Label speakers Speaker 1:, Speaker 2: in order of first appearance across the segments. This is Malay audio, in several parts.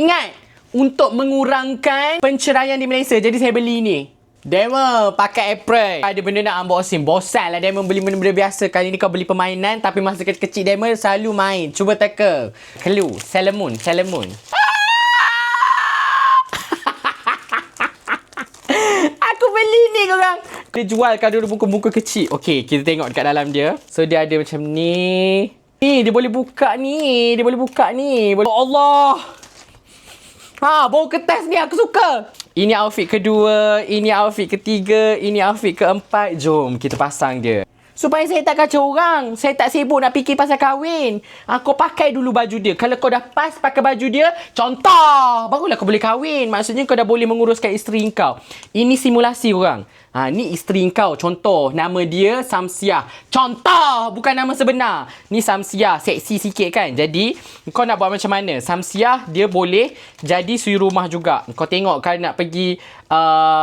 Speaker 1: Ingat, untuk mengurangkan penceraian di Malaysia, jadi saya beli ni. Damon, pakai apron. Ada benda nak unboxing. Bosan lah Damon beli benda-benda biasa. Kali ni kau beli permainan, tapi masa kecil-kecil Damon selalu main. Cuba teka. Clue. Sailor Moon. Aku beli ni korang. Dia jual kan dulu buku-buku kecil. Okey, kita tengok dekat dalam dia. So, dia ada macam ni. Ni, dia boleh buka ni. Oh Allah. Bau kertas ni aku suka. Ini outfit kedua, ini outfit ketiga, ini outfit keempat. Jom kita pasang dia. Supaya saya tak kacau orang. Saya tak sibuk nak fikir pasal kahwin. Kau pakai dulu baju dia. Kalau kau dah pas pakai baju dia, contoh, barulah kau boleh kahwin. Maksudnya kau dah boleh menguruskan isteri kau. Ini simulasi orang. Ni isteri kau. Contoh, nama dia Samsiah. Contoh, bukan nama sebenar. Ni Samsiah. Seksi sikit kan. Jadi, kau nak buat macam mana? Samsiah, dia boleh jadi suri rumah juga. Kau tengok kalau nak pergi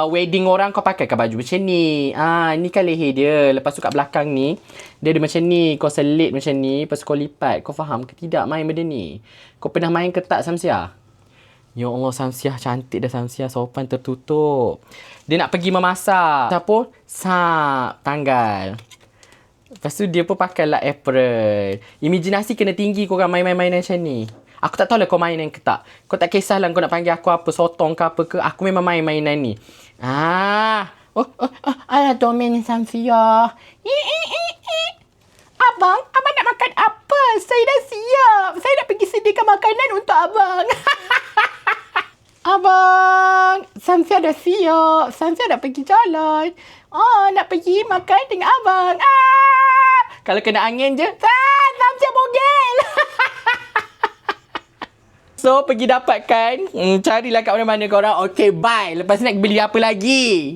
Speaker 1: wedding orang, kau pakaikan baju macam ni. Ni kan leher dia. Lepas tu kat belakang ni, dia ada macam ni. Kau selit macam ni. Lepas kau lipat. Kau faham ke tidak main benda ni? Kau pernah main ke tak Samsiah? Ya Allah, Samsiah cantik dah. Samsiah sopan tertutup. Dia nak pergi memasak. Siapa? Sap. Tanggal. Lepas tu dia pun pakai lah apron. Imajinasi kena tinggi korang main-main macam ni. Aku tak tahu lah kau mainan ke tak. Kau tak kisahlah kau nak panggil aku apa. Sotong ke apa ke. Aku memang main mainan ni. Alah domain Samsiah. Abang nak makan apa? Saya dah siap. Saya nak pergi sediakan makanan untuk abang. Abang, Samsiah dah siap. Samsiah dah pergi jalan. Nak pergi makan dengan abang. Kalau kena angin je, Samsiah bogel. So, pergi dapatkan. Carilah kat mana-mana korang. Okay, bye. Lepas ni nak beli apa lagi?